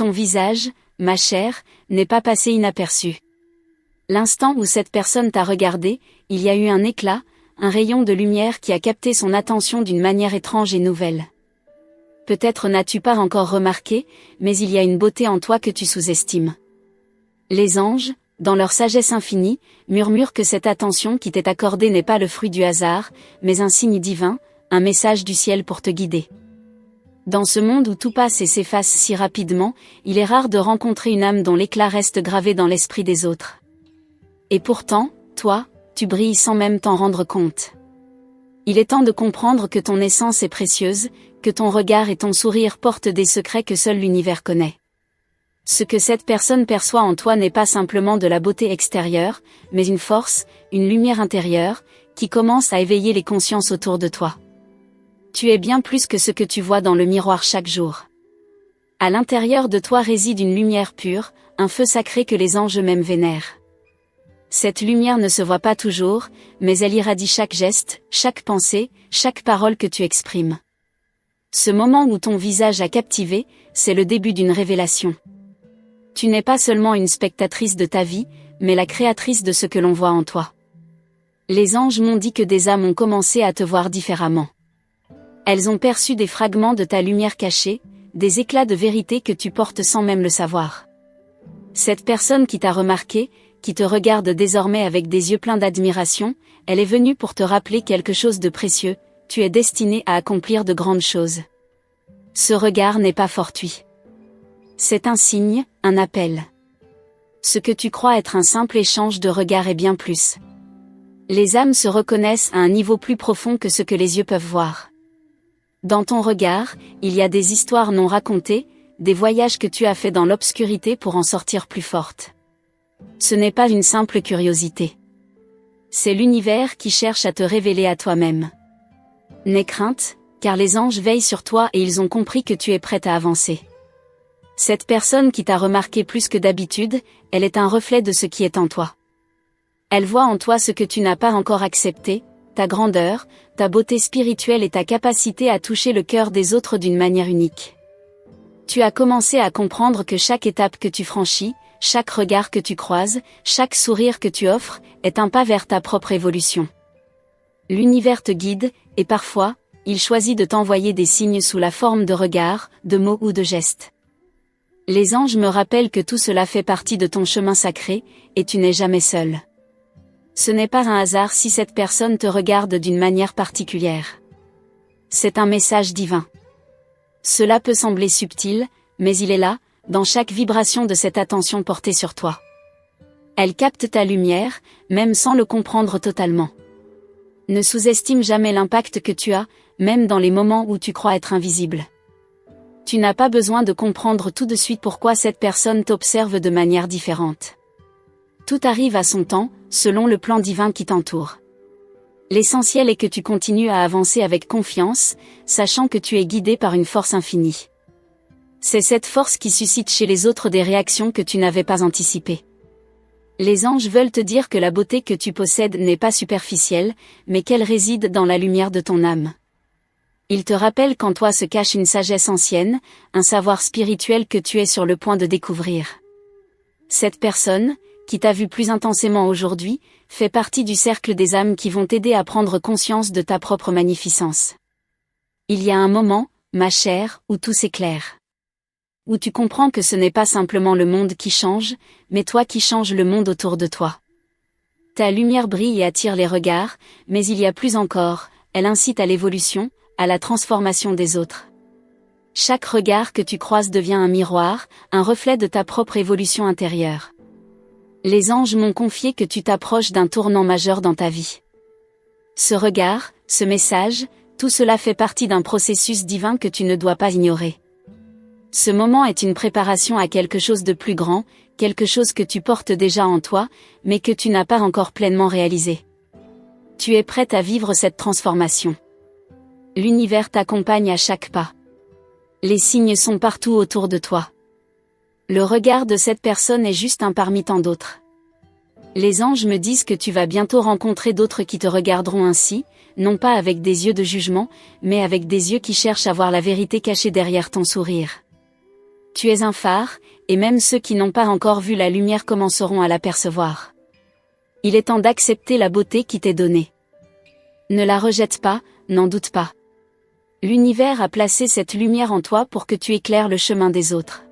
Ton visage, ma chère, n'est pas passé inaperçu. L'instant où cette personne t'a regardé, il y a eu un éclat, un rayon de lumière qui a capté son attention d'une manière étrange et nouvelle. Peut-être n'as-tu pas encore remarqué, mais il y a une beauté en toi que tu sous-estimes. Les anges, dans leur sagesse infinie, murmurent que cette attention qui t'est accordée n'est pas le fruit du hasard, mais un signe divin, un message du ciel pour te guider. Dans ce monde où tout passe et s'efface si rapidement, il est rare de rencontrer une âme dont l'éclat reste gravé dans l'esprit des autres. Et pourtant, toi, tu brilles sans même t'en rendre compte. Il est temps de comprendre que ton essence est précieuse, que ton regard et ton sourire portent des secrets que seul l'univers connaît. Ce que cette personne perçoit en toi n'est pas simplement de la beauté extérieure, mais une force, une lumière intérieure, qui commence à éveiller les consciences autour de toi. Tu es bien plus que ce que tu vois dans le miroir chaque jour. À l'intérieur de toi réside une lumière pure, un feu sacré que les anges eux-mêmes vénèrent. Cette lumière ne se voit pas toujours, mais elle irradie chaque geste, chaque pensée, chaque parole que tu exprimes. Ce moment où ton visage a captivé, c'est le début d'une révélation. Tu n'es pas seulement une spectatrice de ta vie, mais la créatrice de ce que l'on voit en toi. Les anges m'ont dit que des âmes ont commencé à te voir différemment. Elles ont perçu des fragments de ta lumière cachée, des éclats de vérité que tu portes sans même le savoir. Cette personne qui t'a remarqué, qui te regarde désormais avec des yeux pleins d'admiration, elle est venue pour te rappeler quelque chose de précieux, tu es destiné à accomplir de grandes choses. Ce regard n'est pas fortuit. C'est un signe, un appel. Ce que tu crois être un simple échange de regards est bien plus. Les âmes se reconnaissent à un niveau plus profond que ce que les yeux peuvent voir. Dans ton regard, il y a des histoires non racontées, des voyages que tu as faits dans l'obscurité pour en sortir plus forte. Ce n'est pas une simple curiosité. C'est l'univers qui cherche à te révéler à toi-même. N'aie crainte, car les anges veillent sur toi et ils ont compris que tu es prête à avancer. Cette personne qui t'a remarqué plus que d'habitude, elle est un reflet de ce qui est en toi. Elle voit en toi ce que tu n'as pas encore accepté, ta grandeur, ta beauté spirituelle et ta capacité à toucher le cœur des autres d'une manière unique. Tu as commencé à comprendre que chaque étape que tu franchis, chaque regard que tu croises, chaque sourire que tu offres, est un pas vers ta propre évolution. L'univers te guide, et parfois, il choisit de t'envoyer des signes sous la forme de regards, de mots ou de gestes. Les anges me rappellent que tout cela fait partie de ton chemin sacré, et tu n'es jamais seul. Ce n'est pas un hasard si cette personne te regarde d'une manière particulière. C'est un message divin. Cela peut sembler subtil, mais il est là, dans chaque vibration de cette attention portée sur toi. Elle capte ta lumière, même sans le comprendre totalement. Ne sous-estime jamais l'impact que tu as, même dans les moments où tu crois être invisible. Tu n'as pas besoin de comprendre tout de suite pourquoi cette personne t'observe de manière différente. Tout arrive à son temps, selon le plan divin qui t'entoure. L'essentiel est que tu continues à avancer avec confiance, sachant que tu es guidé par une force infinie. C'est cette force qui suscite chez les autres des réactions que tu n'avais pas anticipées. Les anges veulent te dire que la beauté que tu possèdes n'est pas superficielle, mais qu'elle réside dans la lumière de ton âme. Ils te rappellent qu'en toi se cache une sagesse ancienne, un savoir spirituel que tu es sur le point de découvrir. Cette personne, qui t'a vu plus intensément aujourd'hui, fait partie du cercle des âmes qui vont t'aider à prendre conscience de ta propre magnificence. Il y a un moment, ma chère, où tout s'éclaire. Où tu comprends que ce n'est pas simplement le monde qui change, mais toi qui changes le monde autour de toi. Ta lumière brille et attire les regards, mais il y a plus encore, elle incite à l'évolution, à la transformation des autres. Chaque regard que tu croises devient un miroir, un reflet de ta propre évolution intérieure. Les anges m'ont confié que tu t'approches d'un tournant majeur dans ta vie. Ce regard, ce message, tout cela fait partie d'un processus divin que tu ne dois pas ignorer. Ce moment est une préparation à quelque chose de plus grand, quelque chose que tu portes déjà en toi, mais que tu n'as pas encore pleinement réalisé. Tu es prête à vivre cette transformation. L'univers t'accompagne à chaque pas. Les signes sont partout autour de toi. Le regard de cette personne est juste un parmi tant d'autres. Les anges me disent que tu vas bientôt rencontrer d'autres qui te regarderont ainsi, non pas avec des yeux de jugement, mais avec des yeux qui cherchent à voir la vérité cachée derrière ton sourire. Tu es un phare, et même ceux qui n'ont pas encore vu la lumière commenceront à l'apercevoir. Il est temps d'accepter la beauté qui t'est donnée. Ne la rejette pas, n'en doute pas. L'univers a placé cette lumière en toi pour que tu éclaires le chemin des autres.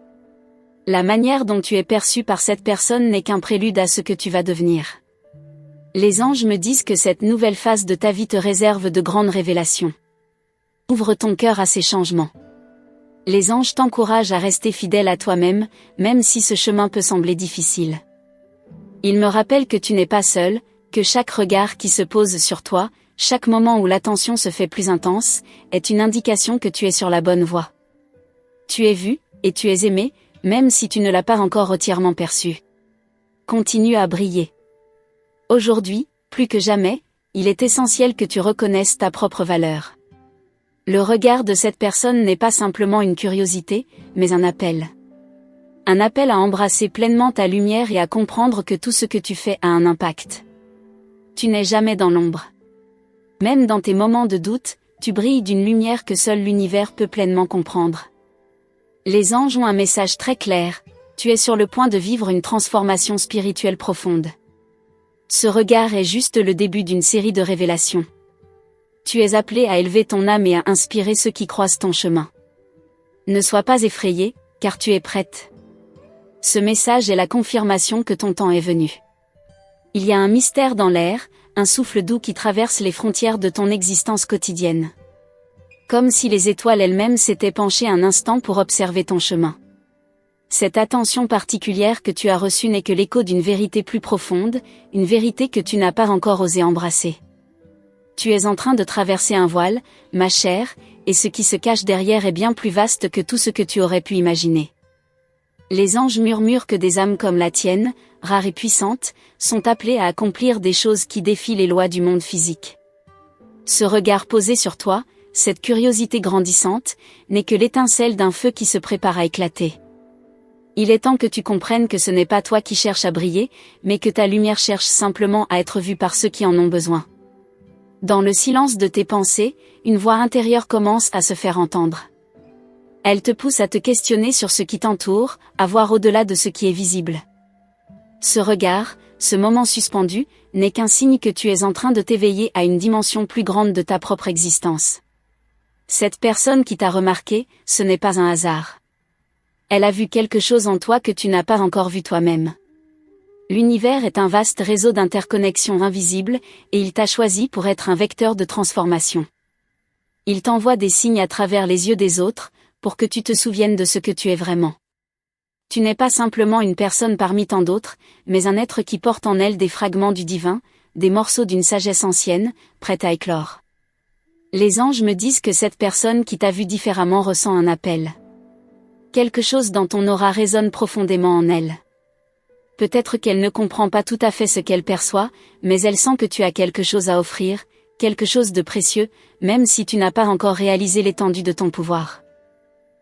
La manière dont tu es perçu par cette personne n'est qu'un prélude à ce que tu vas devenir. Les anges me disent que cette nouvelle phase de ta vie te réserve de grandes révélations. Ouvre ton cœur à ces changements. Les anges t'encouragent à rester fidèle à toi-même, même si ce chemin peut sembler difficile. Ils me rappellent que tu n'es pas seul, que chaque regard qui se pose sur toi, chaque moment où l'attention se fait plus intense, est une indication que tu es sur la bonne voie. Tu es vu, et tu es aimé, même si tu ne l'as pas encore entièrement perçu. Continue à briller. Aujourd'hui, plus que jamais, il est essentiel que tu reconnaisses ta propre valeur. Le regard de cette personne n'est pas simplement une curiosité, mais un appel. Un appel à embrasser pleinement ta lumière et à comprendre que tout ce que tu fais a un impact. Tu n'es jamais dans l'ombre. Même dans tes moments de doute, tu brilles d'une lumière que seul l'univers peut pleinement comprendre. Les anges ont un message très clair, tu es sur le point de vivre une transformation spirituelle profonde. Ce regard est juste le début d'une série de révélations. Tu es appelé à élever ton âme et à inspirer ceux qui croisent ton chemin. Ne sois pas effrayé, car tu es prête. Ce message est la confirmation que ton temps est venu. Il y a un mystère dans l'air, un souffle doux qui traverse les frontières de ton existence quotidienne. Comme si les étoiles elles-mêmes s'étaient penchées un instant pour observer ton chemin. Cette attention particulière que tu as reçue n'est que l'écho d'une vérité plus profonde, une vérité que tu n'as pas encore osé embrasser. Tu es en train de traverser un voile, ma chère, et ce qui se cache derrière est bien plus vaste que tout ce que tu aurais pu imaginer. Les anges murmurent que des âmes comme la tienne, rares et puissantes, sont appelées à accomplir des choses qui défient les lois du monde physique. Ce regard posé sur toi, cette curiosité grandissante, n'est que l'étincelle d'un feu qui se prépare à éclater. Il est temps que tu comprennes que ce n'est pas toi qui cherches à briller, mais que ta lumière cherche simplement à être vue par ceux qui en ont besoin. Dans le silence de tes pensées, une voix intérieure commence à se faire entendre. Elle te pousse à te questionner sur ce qui t'entoure, à voir au-delà de ce qui est visible. Ce regard, ce moment suspendu, n'est qu'un signe que tu es en train de t'éveiller à une dimension plus grande de ta propre existence. Cette personne qui t'a remarqué, ce n'est pas un hasard. Elle a vu quelque chose en toi que tu n'as pas encore vu toi-même. L'univers est un vaste réseau d'interconnexions invisibles, et il t'a choisi pour être un vecteur de transformation. Il t'envoie des signes à travers les yeux des autres, pour que tu te souviennes de ce que tu es vraiment. Tu n'es pas simplement une personne parmi tant d'autres, mais un être qui porte en elle des fragments du divin, des morceaux d'une sagesse ancienne, prête à éclore. Les anges me disent que cette personne qui t'a vu différemment ressent un appel. Quelque chose dans ton aura résonne profondément en elle. Peut-être qu'elle ne comprend pas tout à fait ce qu'elle perçoit, mais elle sent que tu as quelque chose à offrir, quelque chose de précieux, même si tu n'as pas encore réalisé l'étendue de ton pouvoir.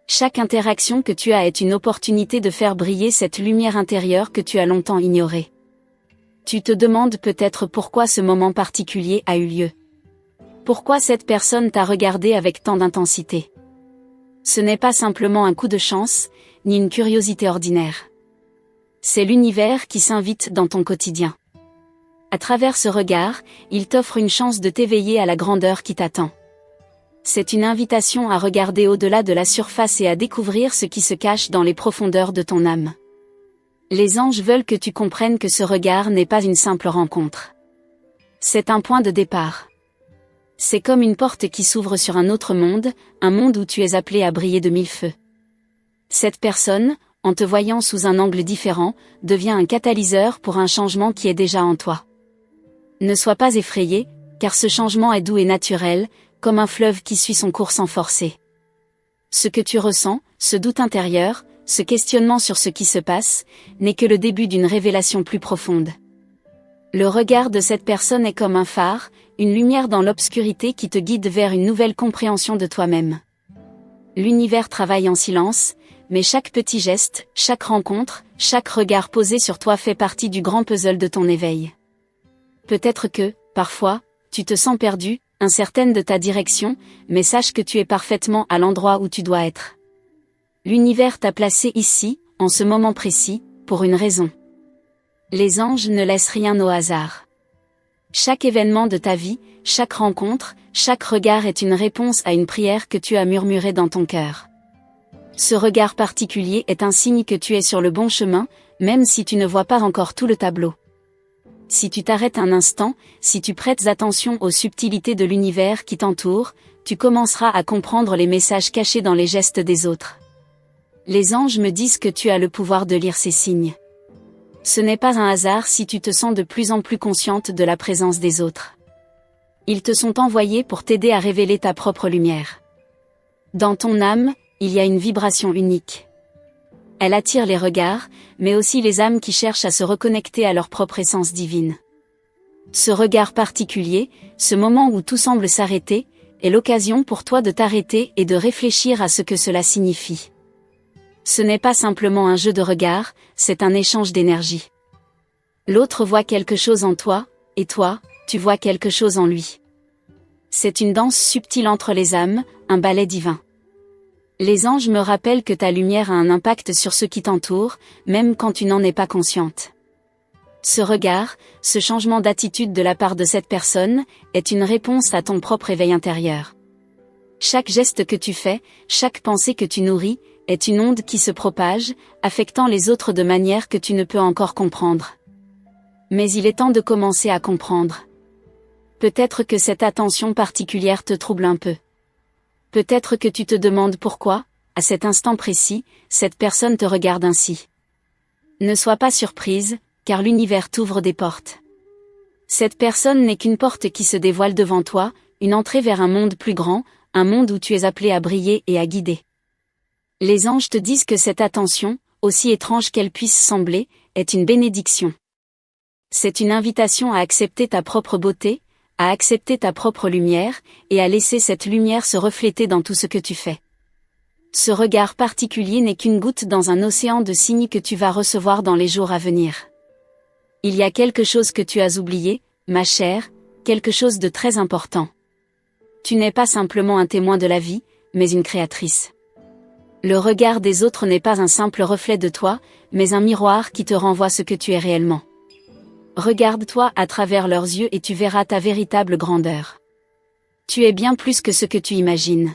Chaque interaction que tu as est une opportunité de faire briller cette lumière intérieure que tu as longtemps ignorée. Tu te demandes peut-être pourquoi ce moment particulier a eu lieu. Pourquoi cette personne t'a regardé avec tant d'intensité. Ce n'est pas simplement un coup de chance, ni une curiosité ordinaire. C'est l'univers qui s'invite dans ton quotidien. À travers ce regard, il t'offre une chance de t'éveiller à la grandeur qui t'attend. C'est une invitation à regarder au-delà de la surface et à découvrir ce qui se cache dans les profondeurs de ton âme. Les anges veulent que tu comprennes que ce regard n'est pas une simple rencontre. C'est un point de départ. C'est comme une porte qui s'ouvre sur un autre monde, un monde où tu es appelé à briller de mille feux. Cette personne, en te voyant sous un angle différent, devient un catalyseur pour un changement qui est déjà en toi. Ne sois pas effrayé, car ce changement est doux et naturel, comme un fleuve qui suit son cours sans forcer. Ce que tu ressens, ce doute intérieur, ce questionnement sur ce qui se passe, n'est que le début d'une révélation plus profonde. Le regard de cette personne est comme un phare, une lumière dans l'obscurité qui te guide vers une nouvelle compréhension de toi-même. L'univers travaille en silence, mais chaque petit geste, chaque rencontre, chaque regard posé sur toi fait partie du grand puzzle de ton éveil. Peut-être que, parfois, tu te sens perdu, incertaine de ta direction, mais sache que tu es parfaitement à l'endroit où tu dois être. L'univers t'a placé ici, en ce moment précis, pour une raison. Les anges ne laissent rien au hasard. Chaque événement de ta vie, chaque rencontre, chaque regard est une réponse à une prière que tu as murmurée dans ton cœur. Ce regard particulier est un signe que tu es sur le bon chemin, même si tu ne vois pas encore tout le tableau. Si tu t'arrêtes un instant, si tu prêtes attention aux subtilités de l'univers qui t'entoure, tu commenceras à comprendre les messages cachés dans les gestes des autres. Les anges me disent que tu as le pouvoir de lire ces signes. Ce n'est pas un hasard si tu te sens de plus en plus consciente de la présence des autres. Ils te sont envoyés pour t'aider à révéler ta propre lumière. Dans ton âme, il y a une vibration unique. Elle attire les regards, mais aussi les âmes qui cherchent à se reconnecter à leur propre essence divine. Ce regard particulier, ce moment où tout semble s'arrêter, est l'occasion pour toi de t'arrêter et de réfléchir à ce que cela signifie. Ce n'est pas simplement un jeu de regard, c'est un échange d'énergie. L'autre voit quelque chose en toi, et toi, tu vois quelque chose en lui. C'est une danse subtile entre les âmes, un ballet divin. Les anges me rappellent que ta lumière a un impact sur ceux qui t'entourent, même quand tu n'en es pas consciente. Ce regard, ce changement d'attitude de la part de cette personne, est une réponse à ton propre éveil intérieur. Chaque geste que tu fais, chaque pensée que tu nourris, est une onde qui se propage, affectant les autres de manière que tu ne peux encore comprendre. Mais il est temps de commencer à comprendre. Peut-être que cette attention particulière te trouble un peu. Peut-être que tu te demandes pourquoi, à cet instant précis, cette personne te regarde ainsi. Ne sois pas surprise, car l'univers t'ouvre des portes. Cette personne n'est qu'une porte qui se dévoile devant toi, une entrée vers un monde plus grand, un monde où tu es appelé à briller et à guider. Les anges te disent que cette attention, aussi étrange qu'elle puisse sembler, est une bénédiction. C'est une invitation à accepter ta propre beauté, à accepter ta propre lumière, et à laisser cette lumière se refléter dans tout ce que tu fais. Ce regard particulier n'est qu'une goutte dans un océan de signes que tu vas recevoir dans les jours à venir. Il y a quelque chose que tu as oublié, ma chère, quelque chose de très important. Tu n'es pas simplement un témoin de la vie, mais une créatrice. Le regard des autres n'est pas un simple reflet de toi, mais un miroir qui te renvoie ce que tu es réellement. Regarde-toi à travers leurs yeux et tu verras ta véritable grandeur. Tu es bien plus que ce que tu imagines.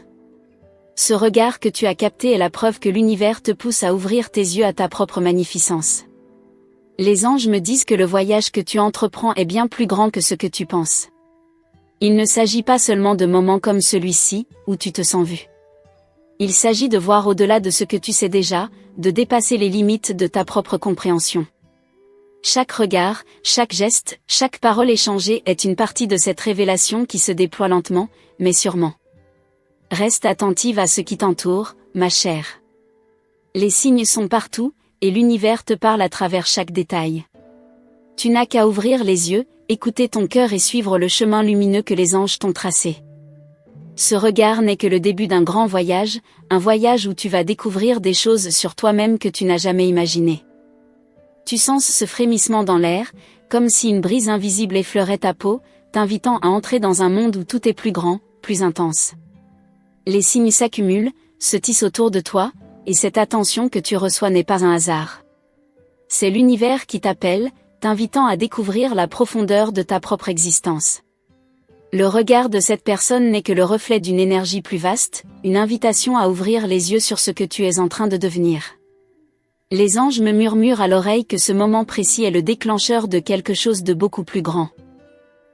Ce regard que tu as capté est la preuve que l'univers te pousse à ouvrir tes yeux à ta propre magnificence. Les anges me disent que le voyage que tu entreprends est bien plus grand que ce que tu penses. Il ne s'agit pas seulement de moments comme celui-ci, où tu te sens vu. Il s'agit de voir au-delà de ce que tu sais déjà, de dépasser les limites de ta propre compréhension. Chaque regard, chaque geste, chaque parole échangée est une partie de cette révélation qui se déploie lentement, mais sûrement. Reste attentive à ce qui t'entoure, ma chère. Les signes sont partout, et l'univers te parle à travers chaque détail. Tu n'as qu'à ouvrir les yeux, écouter ton cœur et suivre le chemin lumineux que les anges t'ont tracé. Ce regard n'est que le début d'un grand voyage, un voyage où tu vas découvrir des choses sur toi-même que tu n'as jamais imaginées. Tu sens ce frémissement dans l'air, comme si une brise invisible effleurait ta peau, t'invitant à entrer dans un monde où tout est plus grand, plus intense. Les signes s'accumulent, se tissent autour de toi, et cette attention que tu reçois n'est pas un hasard. C'est l'univers qui t'appelle, t'invitant à découvrir la profondeur de ta propre existence. Le regard de cette personne n'est que le reflet d'une énergie plus vaste, une invitation à ouvrir les yeux sur ce que tu es en train de devenir. Les anges me murmurent à l'oreille que ce moment précis est le déclencheur de quelque chose de beaucoup plus grand.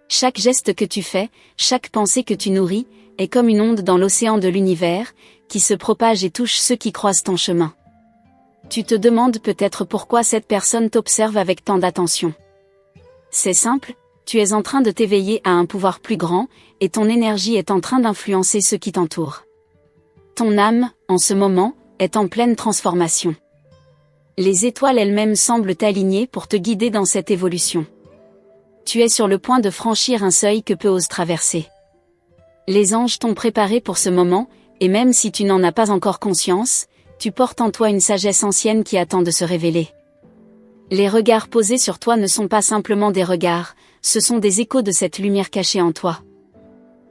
Chaque geste que tu fais, chaque pensée que tu nourris, est comme une onde dans l'océan de l'univers, qui se propage et touche ceux qui croisent ton chemin. Tu te demandes peut-être pourquoi cette personne t'observe avec tant d'attention. C'est simple, tu es en train de t'éveiller à un pouvoir plus grand, et ton énergie est en train d'influencer ceux qui t'entourent. Ton âme, en ce moment, est en pleine transformation. Les étoiles elles-mêmes semblent alignées pour te guider dans cette évolution. Tu es sur le point de franchir un seuil que peu ose traverser. Les anges t'ont préparé pour ce moment, et même si tu n'en as pas encore conscience, tu portes en toi une sagesse ancienne qui attend de se révéler. Les regards posés sur toi ne sont pas simplement des regards, ce sont des échos de cette lumière cachée en toi.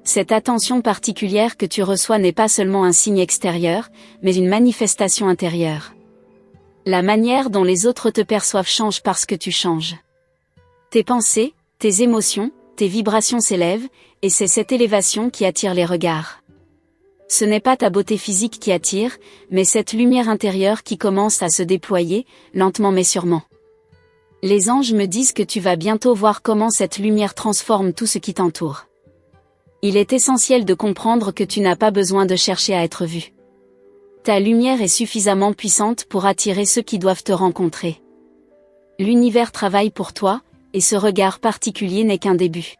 Cette attention particulière que tu reçois n'est pas seulement un signe extérieur, mais une manifestation intérieure. La manière dont les autres te perçoivent change parce que tu changes. Tes pensées, tes émotions, tes vibrations s'élèvent, et c'est cette élévation qui attire les regards. Ce n'est pas ta beauté physique qui attire, mais cette lumière intérieure qui commence à se déployer, lentement mais sûrement. Les anges me disent que tu vas bientôt voir comment cette lumière transforme tout ce qui t'entoure. Il est essentiel de comprendre que tu n'as pas besoin de chercher à être vu. Ta lumière est suffisamment puissante pour attirer ceux qui doivent te rencontrer. L'univers travaille pour toi, et ce regard particulier n'est qu'un début.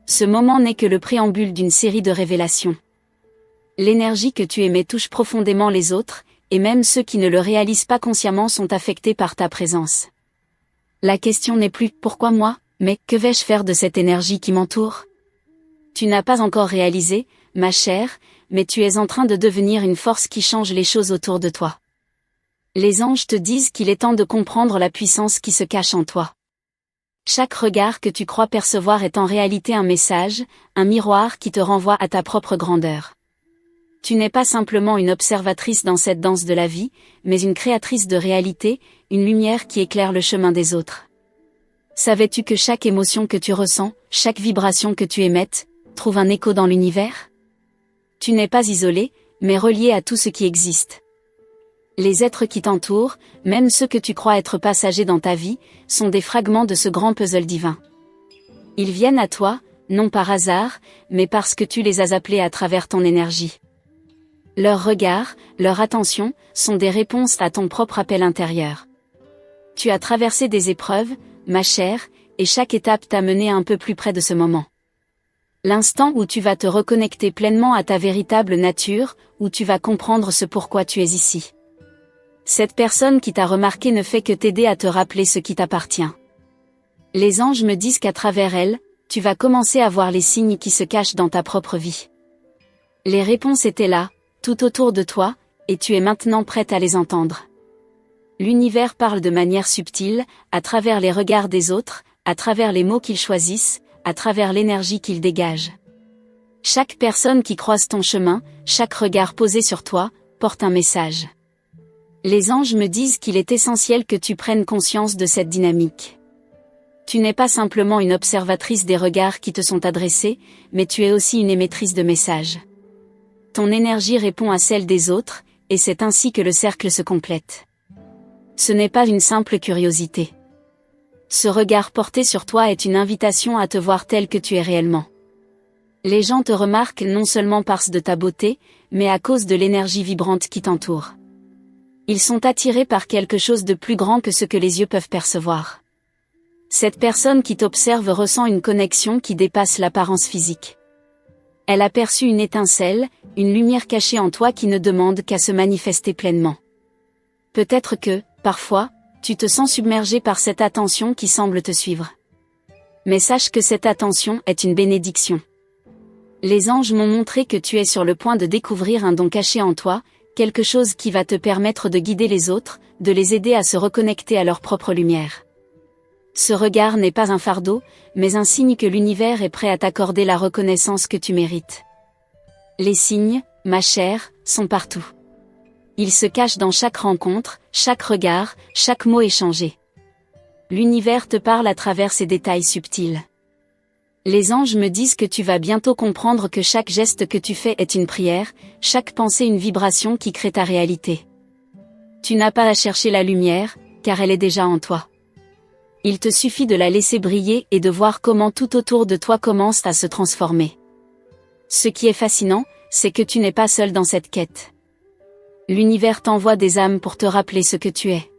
Ce moment n'est que le préambule d'une série de révélations. L'énergie que tu émets touche profondément les autres, et même ceux qui ne le réalisent pas consciemment sont affectés par ta présence. La question n'est plus « pourquoi moi ?», mais « que vais-je faire de cette énergie qui m'entoure ?» Tu n'as pas encore réalisé, ma chère, mais tu es en train de devenir une force qui change les choses autour de toi. Les anges te disent qu'il est temps de comprendre la puissance qui se cache en toi. Chaque regard que tu crois percevoir est en réalité un message, un miroir qui te renvoie à ta propre grandeur. Tu n'es pas simplement une observatrice dans cette danse de la vie, mais une créatrice de réalité, une lumière qui éclaire le chemin des autres. Savais-tu que chaque émotion que tu ressens, chaque vibration que tu émettes, trouve un écho dans l'univers ? Tu n'es pas isolé, mais relié à tout ce qui existe. Les êtres qui t'entourent, même ceux que tu crois être passagers dans ta vie, sont des fragments de ce grand puzzle divin. Ils viennent à toi, non par hasard, mais parce que tu les as appelés à travers ton énergie. Leurs regards, leur attention, sont des réponses à ton propre appel intérieur. Tu as traversé des épreuves, ma chère, et chaque étape t'a mené un peu plus près de ce moment. L'instant où tu vas te reconnecter pleinement à ta véritable nature, où tu vas comprendre ce pourquoi tu es ici. Cette personne qui t'a remarqué ne fait que t'aider à te rappeler ce qui t'appartient. Les anges me disent qu'à travers elle, tu vas commencer à voir les signes qui se cachent dans ta propre vie. Les réponses étaient là, tout autour de toi, et tu es maintenant prête à les entendre. L'univers parle de manière subtile, à travers les regards des autres, à travers les mots qu'ils choisissent, à travers l'énergie qu'ils dégagent. Chaque personne qui croise ton chemin, chaque regard posé sur toi, porte un message. Les anges me disent qu'il est essentiel que tu prennes conscience de cette dynamique. Tu n'es pas simplement une observatrice des regards qui te sont adressés, mais tu es aussi une émettrice de messages. Ton énergie répond à celle des autres, et c'est ainsi que le cercle se complète. Ce n'est pas une simple curiosité. Ce regard porté sur toi est une invitation à te voir tel que tu es réellement. Les gens te remarquent non seulement parce de ta beauté, mais à cause de l'énergie vibrante qui t'entoure. Ils sont attirés par quelque chose de plus grand que ce que les yeux peuvent percevoir. Cette personne qui t'observe ressent une connexion qui dépasse l'apparence physique. Elle a perçu une étincelle, une lumière cachée en toi qui ne demande qu'à se manifester pleinement. Peut-être que, parfois, tu te sens submergé par cette attention qui semble te suivre. Mais sache que cette attention est une bénédiction. Les anges m'ont montré que tu es sur le point de découvrir un don caché en toi, quelque chose qui va te permettre de guider les autres, de les aider à se reconnecter à leur propre lumière. Ce regard n'est pas un fardeau, mais un signe que l'univers est prêt à t'accorder la reconnaissance que tu mérites. Les signes, ma chère, sont partout. Ils se cachent dans chaque rencontre, chaque regard, chaque mot échangé. L'univers te parle à travers ces détails subtils. Les anges me disent que tu vas bientôt comprendre que chaque geste que tu fais est une prière, chaque pensée une vibration qui crée ta réalité. Tu n'as pas à chercher la lumière, car elle est déjà en toi. Il te suffit de la laisser briller et de voir comment tout autour de toi commence à se transformer. Ce qui est fascinant, c'est que tu n'es pas seul dans cette quête. L'univers t'envoie des âmes pour te rappeler ce que tu es.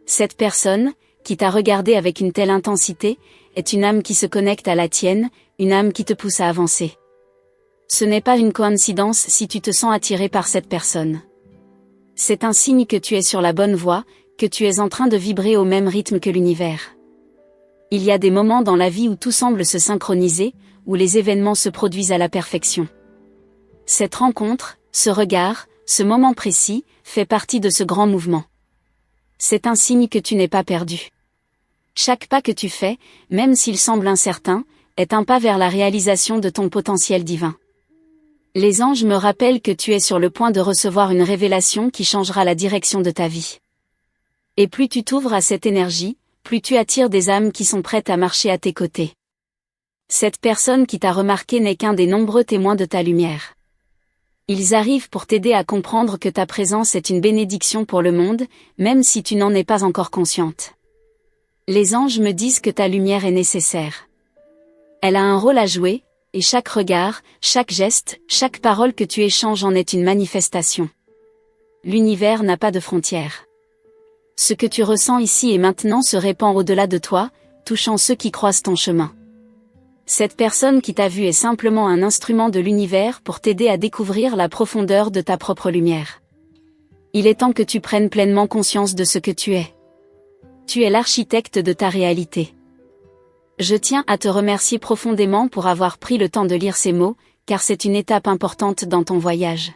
Cette personne, qui t'a regardé avec une telle intensité, est une âme qui se connecte à la tienne, une âme qui te pousse à avancer. Ce n'est pas une coïncidence si tu te sens attiré par cette personne. C'est un signe que tu es sur la bonne voie, que tu es en train de vibrer au même rythme que l'univers. Il y a des moments dans la vie où tout semble se synchroniser, où les événements se produisent à la perfection. Cette rencontre, ce regard, ce moment précis, fait partie de ce grand mouvement. C'est un signe que tu n'es pas perdu. Chaque pas que tu fais, même s'il semble incertain, est un pas vers la réalisation de ton potentiel divin. Les anges me rappellent que tu es sur le point de recevoir une révélation qui changera la direction de ta vie. Et plus tu t'ouvres à cette énergie, plus tu attires des âmes qui sont prêtes à marcher à tes côtés. Cette personne qui t'a remarqué n'est qu'un des nombreux témoins de ta lumière. Ils arrivent pour t'aider à comprendre que ta présence est une bénédiction pour le monde, même si tu n'en es pas encore consciente. Les anges me disent que ta lumière est nécessaire. Elle a un rôle à jouer, et chaque regard, chaque geste, chaque parole que tu échanges en est une manifestation. L'univers n'a pas de frontières. Ce que tu ressens ici et maintenant se répand au-delà de toi, touchant ceux qui croisent ton chemin. Cette personne qui t'a vu est simplement un instrument de l'univers pour t'aider à découvrir la profondeur de ta propre lumière. Il est temps que tu prennes pleinement conscience de ce que tu es. Tu es l'architecte de ta réalité. Je tiens à te remercier profondément pour avoir pris le temps de lire ces mots, car c'est une étape importante dans ton voyage.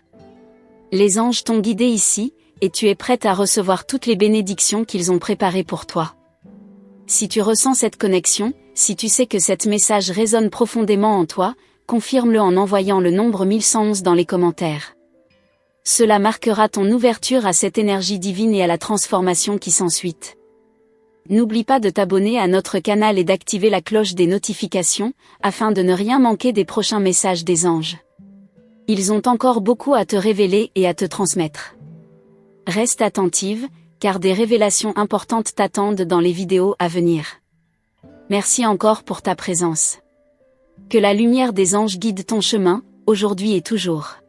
Les anges t'ont guidé ici, et tu es prête à recevoir toutes les bénédictions qu'ils ont préparées pour toi. Si tu ressens cette connexion, si tu sais que cet message résonne profondément en toi, confirme-le en envoyant le nombre 1111 dans les commentaires. Cela marquera ton ouverture à cette énergie divine et à la transformation qui s'ensuit. N'oublie pas de t'abonner à notre canal et d'activer la cloche des notifications, afin de ne rien manquer des prochains messages des anges. Ils ont encore beaucoup à te révéler et à te transmettre. Reste attentive, car des révélations importantes t'attendent dans les vidéos à venir. Merci encore pour ta présence. Que la lumière des anges guide ton chemin, aujourd'hui et toujours.